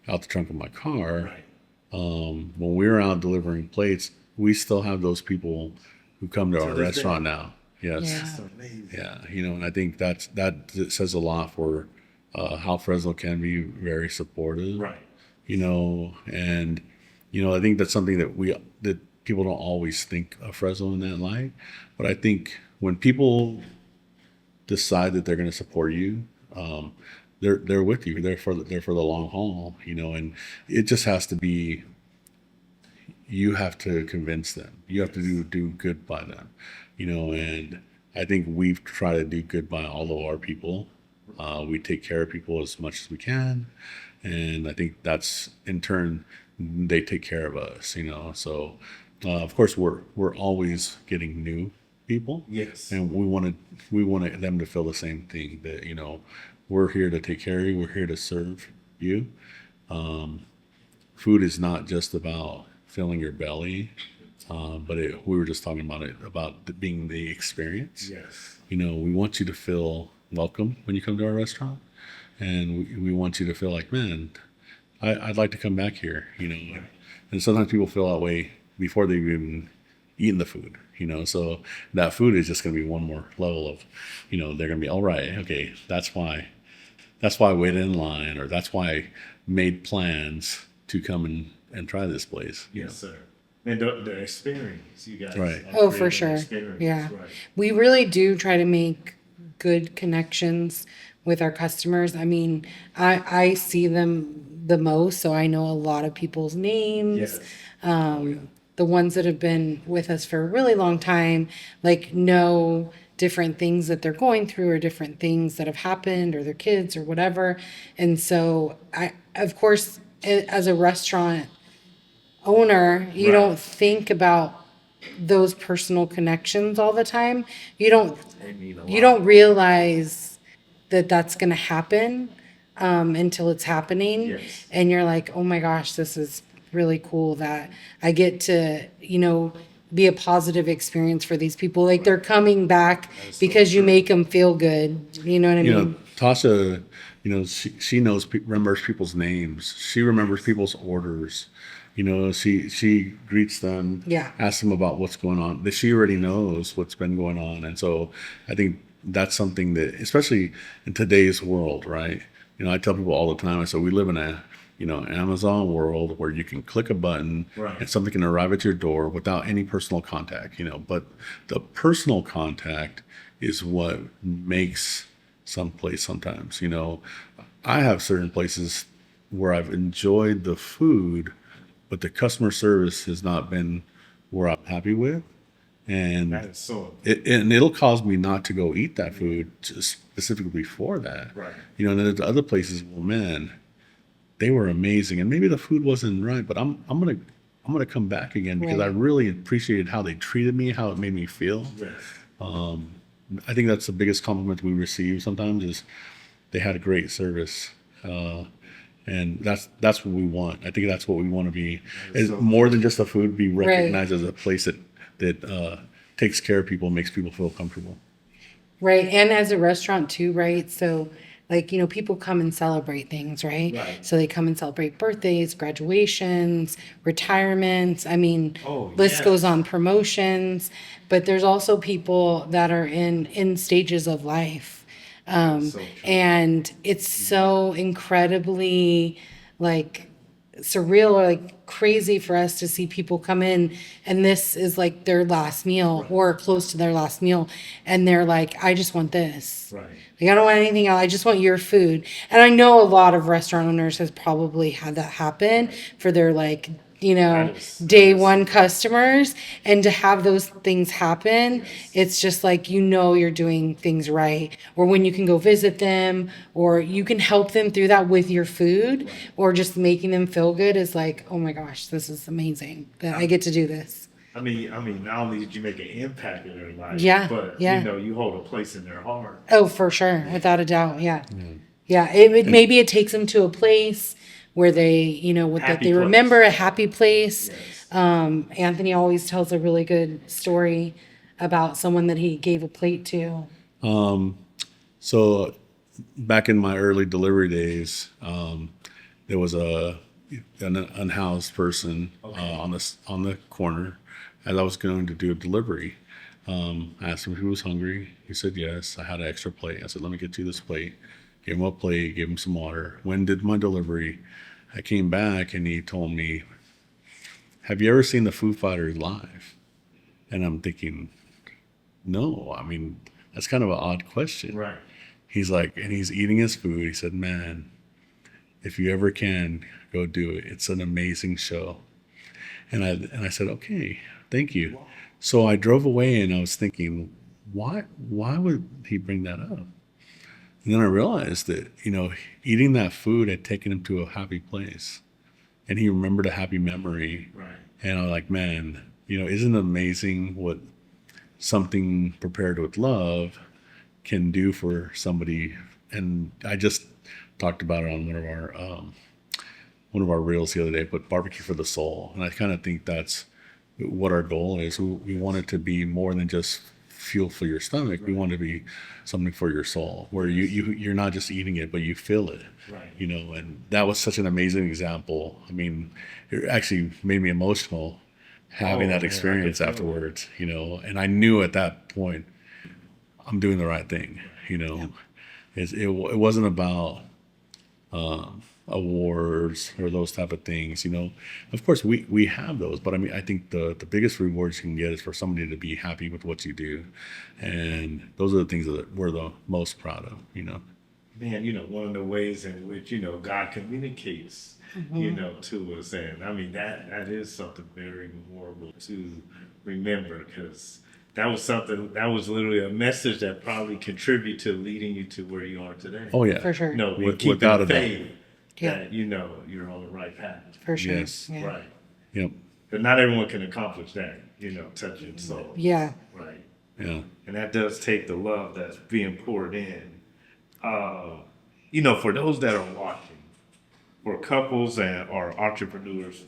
Speaker 8: out the trunk of my car,
Speaker 7: Right.
Speaker 8: when we were out delivering plates, we still have those people who come to our
Speaker 7: this
Speaker 8: restaurant now. Yes.
Speaker 9: Yeah.
Speaker 7: That's amazing.
Speaker 8: Yeah, and I think that says a lot for how Fresno can be very supportive.
Speaker 7: Right.
Speaker 8: And I think that's something that people don't always think of Fresno in that light. But I think when people decide that they're going to support you, they're with you. They're for the long haul. And it just has to be. You have to convince them. You have to do good by them. And I think we've tried to do good by all of our people. We take care of people as much as we can, and I think that's in turn they take care of us. So of course we're always getting new people.
Speaker 7: Yes.
Speaker 8: And we wanted them to feel the same thing, that we're here to take care of you. We're here to serve you. Food is not just about filling your belly, but we were just talking about it about being the experience.
Speaker 7: Yes.
Speaker 8: We want you to feel welcome when you come to our restaurant, and we want you to feel like, man, I'd like to come back here. And sometimes people feel that way before they've even eaten the food. So that food is just going to be one more level of, they're going to be all right. Okay, that's why I waited in line, or that's why I made plans to come and try this place.
Speaker 7: Yes, sir. And the experience you guys.
Speaker 8: Right.
Speaker 9: Oh, for
Speaker 7: upgraded the
Speaker 9: sure.
Speaker 7: experience,
Speaker 9: Yeah.
Speaker 7: Right.
Speaker 9: We really do try to make good connections with our customers. I mean, I see them the most, so I know a lot of people's names. The ones that have been with us for a really long time, like, know different things that they're going through or different things that have happened or their kids or whatever. And so of course, as a restaurant owner, you don't think about those personal connections all the time. You don't realize that that's going to happen until it's happening. And you're like, oh my gosh, this is really cool that I get to, be a positive experience for these people. Like, they're coming back because you make them feel good. You know what I mean?
Speaker 8: Tasha, she remembers people's names. She remembers people's orders. She greets them,
Speaker 9: Yeah.
Speaker 8: asks them about what's going on. That she already knows what's been going on, and so I think that's something that, especially in today's world, right? I tell people all the time. I say we live in a Amazon world where you can click a button and something can arrive at your door without any personal contact. But the personal contact is what makes some place sometimes. I have certain places where I've enjoyed the food, but the customer service has not been where I'm happy with. And
Speaker 7: That is so
Speaker 8: it'll cause me not to go eat that food just specifically for that.
Speaker 7: Right.
Speaker 8: And then there's other places, well, man, they were amazing, and maybe the food wasn't right, but I'm gonna come back again because I
Speaker 9: Right.
Speaker 8: really appreciated how they treated me, how it made me feel. I think that's the biggest compliment we receive sometimes is they had a great service. And that's what we want. I think that's what we want to be. Is more than just the food, be recognized as a place that takes care of people, makes people feel comfortable.
Speaker 9: Right. And as a restaurant too, right? So, like, people come and celebrate things, right? So they come and celebrate birthdays, graduations, retirements. I mean, list goes on, promotions. But there's also people that are in stages of life. And it's so incredibly, like, surreal or like crazy for us to see people come in and this is like their last meal or close to their last meal, and they're like, I just want this. Like, I don't want anything else. I just want your food. And I know a lot of restaurant owners has probably had that happen for their, like, day one customers, and to have those things happen, it's just like, you're doing things right. Or when you can go visit them, or you can help them through that with your food, or just making them feel good is like, oh my gosh, this is amazing that I get to do this.
Speaker 7: I mean, not only did you make an impact in their life,
Speaker 9: Yeah,
Speaker 7: but
Speaker 9: yeah.
Speaker 7: you hold a place in their heart.
Speaker 9: Oh, for sure, without a doubt, yeah. Yeah, maybe it takes them to a place where they, that
Speaker 7: Happy
Speaker 9: they
Speaker 7: place.
Speaker 9: remember a happy place. Anthony always tells a really good story about someone that he gave a plate to.
Speaker 8: So back in my early delivery days, there was an unhoused person on the corner as I was going to do a delivery. I asked him if he was hungry. He said yes. I had an extra plate. I said, let me get you this plate. Gave him a plate, gave him some water. When did my delivery, I came back and he told me, have you ever seen the Foo Fighters live? And I'm thinking, no. I mean, that's kind of an odd question.
Speaker 7: Right.
Speaker 8: He's like, and he's eating his food. He said, man, if you ever can, go do it. It's an amazing show. And I said, okay, thank you. So I drove away and I was thinking, why would he bring that up? And then I realized that, eating that food had taken him to a happy place. And he remembered a happy memory.
Speaker 7: Right.
Speaker 8: And I'm like, man, isn't it amazing what something prepared with love can do for somebody? And I just talked about it on one of our reels the other day, but barbecue for the soul. And I kind of think that's what our goal is. We want it to be more than just fuel for your stomach. We want it to be something for your soul, where you're not just eating it, but you feel it.
Speaker 7: Right.
Speaker 8: And that was such an amazing example. I mean, it actually made me emotional having that experience afterwards, and I knew at that point I'm doing the right thing. It wasn't about awards or those type of things. Of course we have those, but I mean, I think the biggest rewards you can get is for somebody to be happy with what you do, and those are the things that we're the most proud of.
Speaker 7: man, one of the ways in which, God communicates, to us. And I mean, that is something very memorable to remember, because that was something, that was literally a message that probably contributed to leading you to where you are today.
Speaker 8: Oh yeah,
Speaker 9: For sure.
Speaker 7: Keeping
Speaker 8: without a doubt.
Speaker 7: faith
Speaker 9: Yeah.
Speaker 7: that, you're on the right path.
Speaker 9: For sure.
Speaker 8: Yes.
Speaker 9: Yeah.
Speaker 7: Right.
Speaker 8: Yep.
Speaker 7: But not everyone can accomplish that, touching souls.
Speaker 9: Yeah.
Speaker 7: Right.
Speaker 8: Yeah.
Speaker 7: And that does take the love that's being poured in. For those that are watching, for couples and or entrepreneurs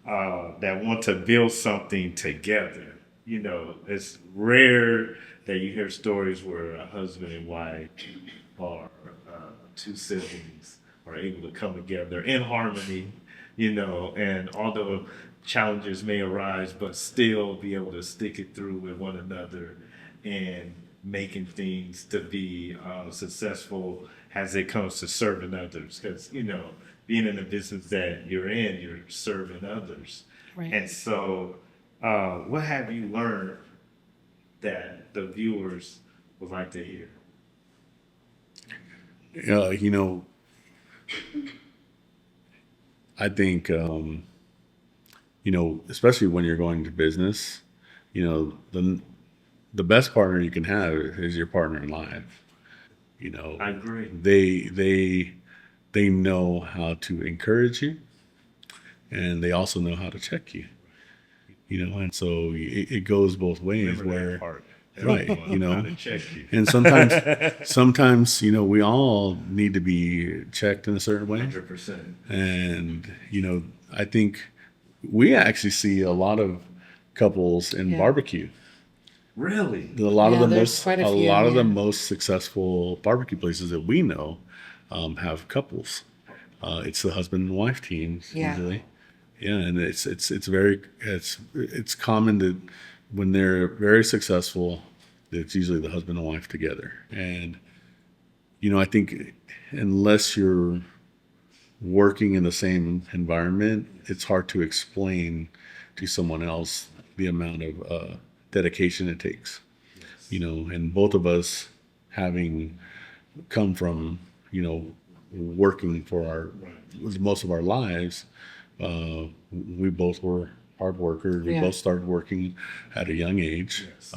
Speaker 7: that want to build something together, it's rare that you hear stories where a husband and wife or two siblings are able to come together in harmony, and although challenges may arise, but still be able to stick it through with one another and making things to be successful as it comes to serving others. Because, being in the business that you're in, you're serving others.
Speaker 9: Right.
Speaker 7: And so, what have you learned that the viewers would like to hear?
Speaker 8: I think, especially when you're going to business, the best partner you can have is your partner in life.
Speaker 7: I agree.
Speaker 8: They know how to encourage you, and they also know how to check you. And so it goes both ways.
Speaker 7: Remember that part.
Speaker 8: Right,
Speaker 7: How to check you.
Speaker 8: and sometimes, we all need to be checked in a certain way.
Speaker 7: 100%.
Speaker 8: And, I think we actually see a lot of couples in
Speaker 9: Yeah.
Speaker 8: barbecue.
Speaker 7: Really?
Speaker 8: A lot of
Speaker 9: Yeah,
Speaker 8: the
Speaker 9: there's
Speaker 8: most,
Speaker 9: quite
Speaker 8: a
Speaker 9: a few,
Speaker 8: lot of the
Speaker 9: yeah.
Speaker 8: most successful barbecue places that we know have couples. It's the husband and wife teams
Speaker 9: Yeah.
Speaker 8: usually. Yeah, and it's common that when they're very successful, it's usually the husband and wife together. And I think unless you're working in the same environment, it's hard to explain to someone else the amount of dedication it takes. And both of us having come from, working for most of our lives, we both were hard workers. We
Speaker 9: Yeah.
Speaker 8: both started working at a young age,
Speaker 7: Yes.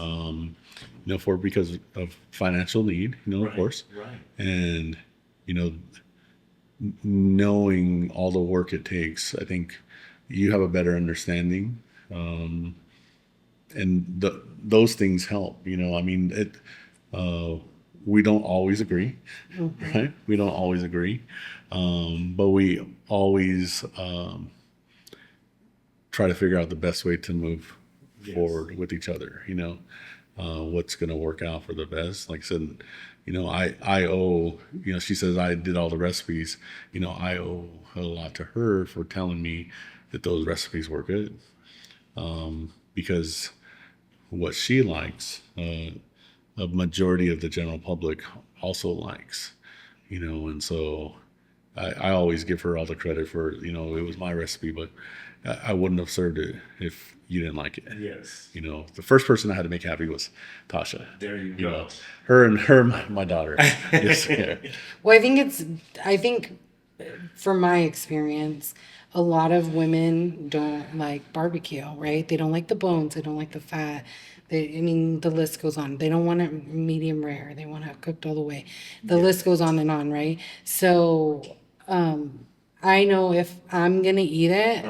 Speaker 8: because of financial need, of course.
Speaker 7: Right.
Speaker 8: And, knowing all the work it takes, I think you have a better understanding. And those things help, we don't always agree, right? We don't always agree. But we always try to figure out the best way to move
Speaker 7: Yes.
Speaker 8: forward with each other, what's going to work out for the best. Like I said, I owe, she says I did all the recipes, I owe a lot to her for telling me that those recipes were good. Because what she likes, a majority of the general public also likes, and so I always give her all the credit for, it was my recipe, but I wouldn't have served it if you didn't like it.
Speaker 7: Yes.
Speaker 8: The first person I had to make happy was Tasha.
Speaker 7: There you go.
Speaker 8: My daughter. Yes, yeah.
Speaker 9: Well, I think from my experience, a lot of women don't like barbecue, right? They don't like the bones. They don't like the fat. The list goes on. They don't want it medium rare. They want it cooked all the way. The list goes on and on, right? So, I know if I'm going to eat it,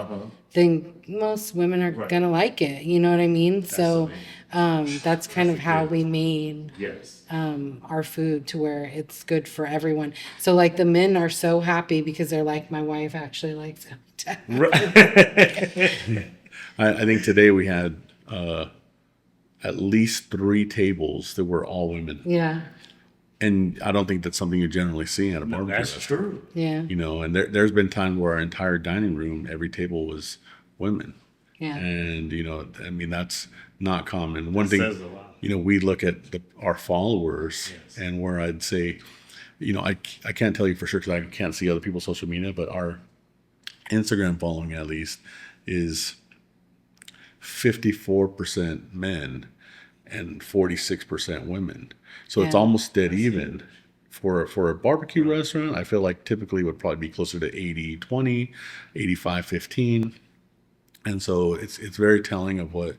Speaker 9: then most women are
Speaker 7: Right.
Speaker 9: going to like it. You know what I mean? So,
Speaker 7: amazing.
Speaker 9: that's kind of how we made
Speaker 7: Yes.
Speaker 9: our food to where it's good for everyone. So like the men are so happy because they're like, my wife actually likes it.
Speaker 8: I think today we had at least 3 tables that were all women.
Speaker 9: Yeah.
Speaker 8: And I don't think that's something you generally see at a barbecue
Speaker 7: That's
Speaker 8: restaurant.
Speaker 7: true.
Speaker 9: Yeah.
Speaker 8: And there's been times where our entire dining room, every table was women.
Speaker 9: Yeah.
Speaker 8: And, that's not common. One
Speaker 7: That
Speaker 8: thing,
Speaker 7: says a lot.
Speaker 8: we look at our followers,
Speaker 7: Yes.
Speaker 8: and where I'd say, I can't tell you for sure because I can't see other people's social media, but our Instagram following at least is 54% men and 46% women. So it's
Speaker 9: Yeah.
Speaker 8: almost dead even for a barbecue restaurant, I feel like typically would probably be closer to 80-20, 85-15. And so it's very telling of what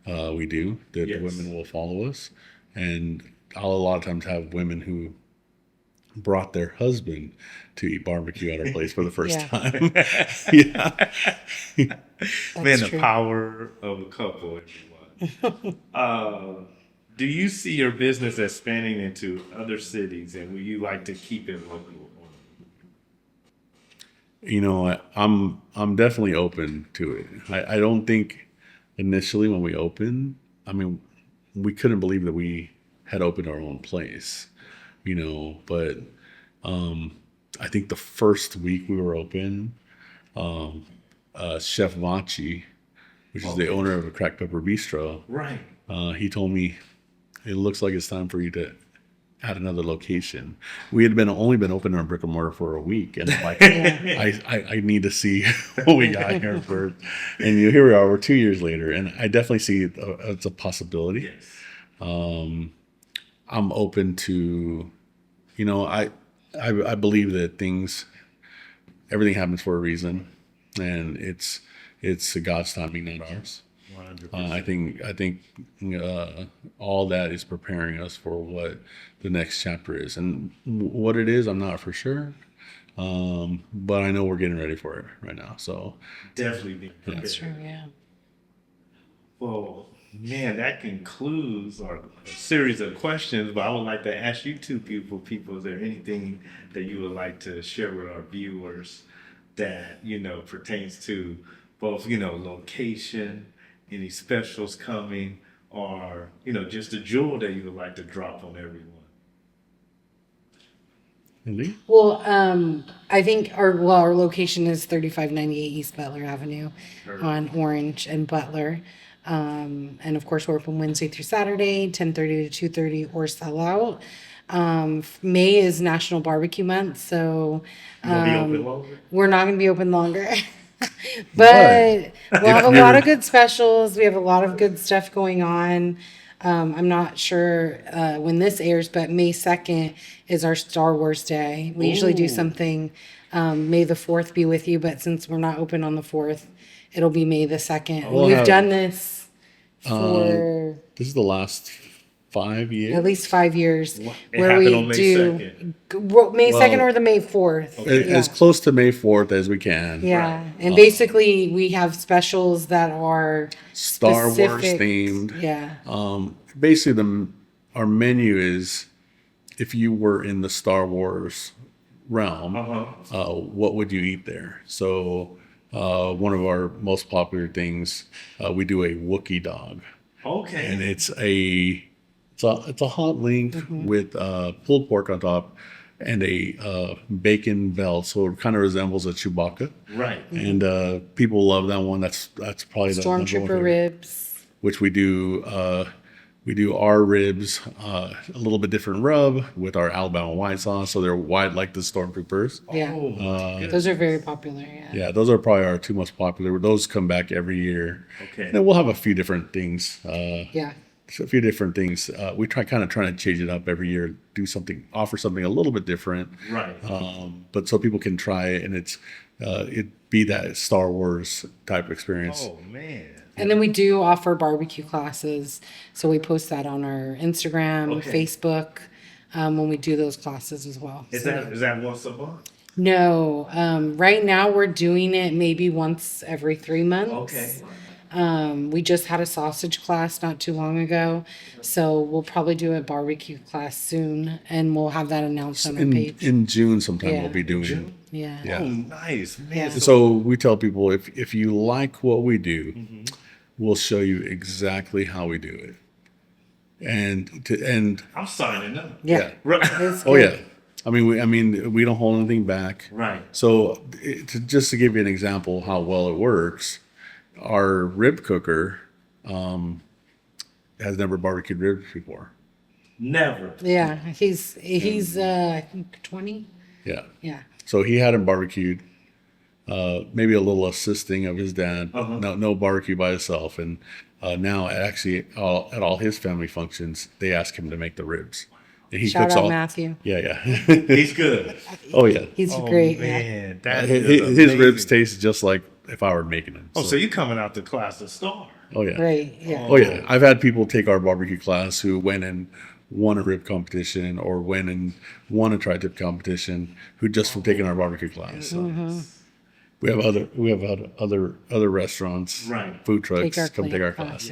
Speaker 8: we do, that the
Speaker 7: Yes.
Speaker 8: women will follow us. And I'll a lot of times have women who brought their husband to eat barbecue at our place for the first
Speaker 9: Yeah.
Speaker 8: time. Yeah.
Speaker 7: Man, the
Speaker 9: true.
Speaker 7: power of a couple, everyone. Do you see your business expanding into other cities, and would you like to keep it local?
Speaker 8: You know, I'm definitely open to it. I don't think initially when we opened, I mean, we couldn't believe that we had opened our own place, you know, but I think the first week we were open, Chef Vachi, which is the owner of a Cracked Pepper Bistro,
Speaker 7: Right.
Speaker 8: he told me, it looks like it's time for you to add another location. We had only been open in a brick and mortar for a week, and I'm like, I need to see what we got here first. And here we are, we're 2 years later, and I definitely see it's a possibility.
Speaker 7: Yes.
Speaker 8: I'm open to, you know, I believe that everything happens for a reason, and it's God's timing, not ours.
Speaker 7: 100%.
Speaker 8: I think all that is preparing us for what the next chapter is, and what it is, I'm not for sure, but I know we're getting ready for it right now. So
Speaker 7: Definitely be prepared.
Speaker 9: That's true, yeah.
Speaker 7: Well, man, that concludes our series of questions. But I would like to ask you two beautiful people: is there anything that you would like to share with our viewers that pertains to both location, any specials coming, or just a jewel that you would like to drop on everyone?
Speaker 8: Indeed.
Speaker 9: Well, I think our location is 3598 East Butler Avenue on Orange and Butler. And of course, we're open Wednesday through Saturday, 10:30 to 2:30, or sell out. May is National Barbecue Month, so
Speaker 7: You gonna be open longer?
Speaker 9: we're not going to be open longer. But we'll have a lot of good specials. We have a lot of good stuff going on. I'm not sure when this airs, but May 2nd is our Star Wars Day. We usually do something May the 4th be with you, but since we're not open on the 4th, it'll be May the 2nd.
Speaker 8: We'll
Speaker 9: We've
Speaker 8: have-
Speaker 9: done this for
Speaker 8: This is the last 5 years.
Speaker 9: at least 5 years,
Speaker 7: It
Speaker 9: where
Speaker 7: happened
Speaker 9: we
Speaker 7: on May
Speaker 9: do
Speaker 7: 2nd.
Speaker 9: May 2nd or the May 4th.
Speaker 8: As close to May 4th as we can.
Speaker 9: Yeah, and basically we have specials that are
Speaker 8: Star Wars
Speaker 9: specific-
Speaker 8: themed.
Speaker 9: Yeah,
Speaker 8: Basically, our menu is, if you were in the Star Wars realm, what would you eat there? So one of our most popular things, we do a Wookiee dog,
Speaker 7: Okay.
Speaker 8: and it's a hot link with pulled pork on top and a bacon belt, so it kind of resembles a Chewbacca.
Speaker 7: Right.
Speaker 8: And people love that one. That's probably the number one
Speaker 9: Stormtrooper
Speaker 8: favorite.
Speaker 9: ribs.
Speaker 8: Which we do. We do our ribs a little bit different rub with our Alabama white sauce, so they're white like the Stormtroopers.
Speaker 9: Yeah,
Speaker 7: Oh, my goodness.
Speaker 9: those are very popular. Yeah.
Speaker 8: Yeah, those are probably our two most popular. Those come back every year.
Speaker 7: Okay.
Speaker 8: And we'll have a few different things.
Speaker 9: Yeah.
Speaker 8: We trying to change it up every year. Offer something a little bit different.
Speaker 7: Right.
Speaker 8: But so people can try it, and it be that Star Wars type experience.
Speaker 7: Oh man.
Speaker 9: And then we do offer barbecue classes. So we post that on our Instagram,
Speaker 7: Okay.
Speaker 9: Facebook, when we do those classes as well.
Speaker 7: Is
Speaker 9: So-
Speaker 7: that once a month?
Speaker 9: No. Right now we're doing it maybe once every 3 months.
Speaker 7: Okay.
Speaker 9: We just had a sausage class not too long ago. So we'll probably do a barbecue class soon, and we'll have that announced on our page.
Speaker 8: In June sometime
Speaker 9: Yeah.
Speaker 8: we'll be doing.
Speaker 7: June?
Speaker 9: Yeah.
Speaker 8: Yeah.
Speaker 7: Oh, nice, man.
Speaker 9: Yeah.
Speaker 8: So we tell people, if you like what we do, we'll show you exactly how we do it. And
Speaker 7: I'm signing up.
Speaker 9: Yeah.
Speaker 7: Right.
Speaker 9: It's
Speaker 8: oh
Speaker 9: good.
Speaker 8: yeah, I mean we don't hold anything back.
Speaker 7: Right.
Speaker 8: So just to give you an example how well it works, our rib cooker has never barbecued ribs before.
Speaker 7: Never.
Speaker 9: Yeah. He's I think 20.
Speaker 8: Yeah.
Speaker 9: Yeah.
Speaker 8: So he hadn't barbecued. Maybe a little assisting of his dad. No barbecue by himself. And now actually at all his family functions, they ask him to make the ribs. He
Speaker 9: Shout
Speaker 8: cooks
Speaker 9: out
Speaker 8: all.
Speaker 9: Matthew.
Speaker 8: Yeah.
Speaker 7: He's good.
Speaker 8: Oh yeah.
Speaker 9: He's
Speaker 7: Oh
Speaker 9: great. Yeah.
Speaker 7: man, that
Speaker 8: His,
Speaker 7: is
Speaker 8: his ribs
Speaker 7: amazing.
Speaker 8: taste just like if I were making them.
Speaker 7: Oh, so you coming out the class of star?
Speaker 8: Oh yeah.
Speaker 9: Right. Yeah.
Speaker 8: Oh yeah. I've had people take our barbecue class who went and won a rib competition or went and won a tri-tip competition who just from taking our barbecue class. So we have other restaurants,
Speaker 7: Right.
Speaker 8: food trucks
Speaker 9: Take our
Speaker 8: come take our
Speaker 9: class,
Speaker 8: class.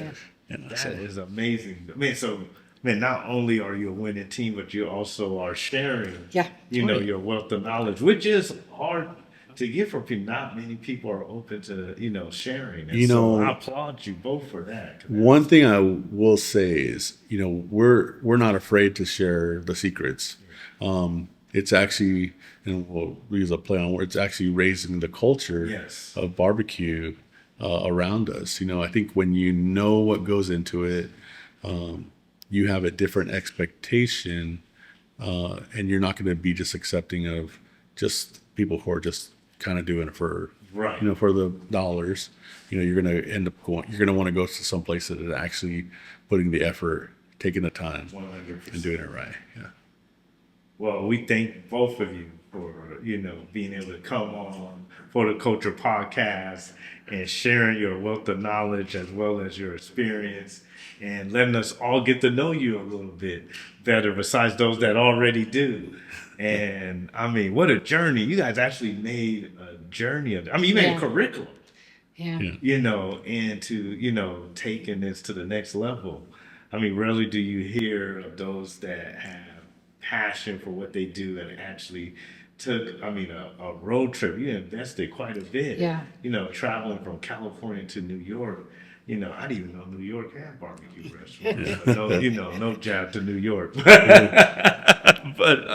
Speaker 9: yeah.
Speaker 8: You know,
Speaker 7: That
Speaker 8: so
Speaker 7: is amazing. I mean, so man, not only are you a winning team, but you also are sharing,
Speaker 9: Yeah.
Speaker 7: your wealth of knowledge, which is hard to get from people. Not many people are open to, sharing. And so I applaud you both for that.
Speaker 8: one thing I will say is, we're not afraid to share the secrets. It's actually, and we'll use a play on where it's actually raising the culture
Speaker 7: Yes.
Speaker 8: of barbecue around us. I think when you know what goes into it, you have a different expectation, and you're not going to be just accepting of just people who are just kind of doing it for
Speaker 7: Right.
Speaker 8: for the dollars. You're going to end up you're going to want to go to some place that is actually putting the effort, taking the time,
Speaker 7: 100%.
Speaker 8: and doing it right. Yeah.
Speaker 7: Well, we thank both of you for, being able to come on for the Culture Podcast and sharing your wealth of knowledge as well as your experience and letting us all get to know you a little bit better besides those that already do. And I mean, what a journey. You guys actually made a journey of it. I mean, you made
Speaker 9: Yeah.
Speaker 7: a curriculum,
Speaker 9: Yeah.
Speaker 8: Yeah.
Speaker 7: and to, taking this to the next level. I mean, rarely do you hear of those that have passion for what they do and actually took, a road trip. You invested quite a bit.
Speaker 9: Yeah.
Speaker 7: Traveling from California to New York. I didn't even know New York had barbecue restaurants. But no jab to New York. But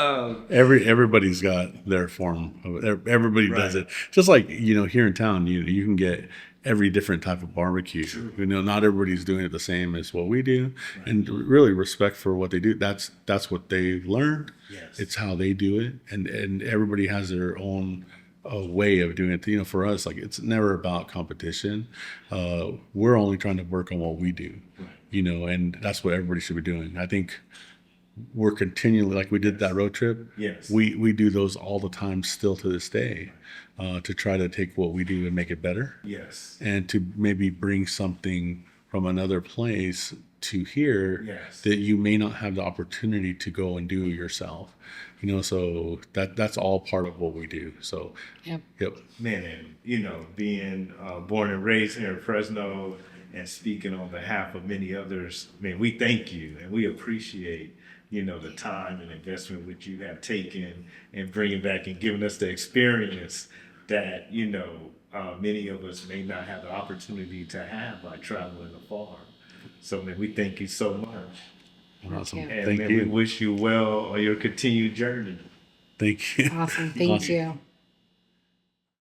Speaker 8: Everybody's got their form of it. Everybody does
Speaker 7: Right.
Speaker 8: it. Just like, here in town, you can get every different type of barbecue. Not everybody's doing it the same as what we do.
Speaker 7: Right.
Speaker 8: And really respect for what they do. That's what they learned.
Speaker 7: Yes.
Speaker 8: It's how they do it. And everybody has their own way of doing it. For us, like, it's never about competition. We're only trying to work on what we do, and that's what everybody should be doing. I think we're continually, like we did that road trip.
Speaker 7: Yes.
Speaker 8: We do those all the time still to this day, to try to take what we do and make it better,
Speaker 7: yes.
Speaker 8: and to maybe bring something from another place to here
Speaker 7: Yes.
Speaker 8: that you may not have the opportunity to go and do yourself. So that's all part of what we do. So
Speaker 9: Yep.
Speaker 8: yep.
Speaker 7: Man, and being born and raised here in Fresno and speaking on behalf of many others, man, we thank you and we appreciate, the time and investment which you have taken and bringing back and giving us the experience that, many of us may not have the opportunity to have by traveling afar. So, man, we thank you so much.
Speaker 8: Awesome.
Speaker 9: you.
Speaker 7: And
Speaker 8: Thank
Speaker 7: man, we
Speaker 8: you.
Speaker 7: wish you well on your continued journey.
Speaker 8: Thank you.
Speaker 9: Awesome. Thank you.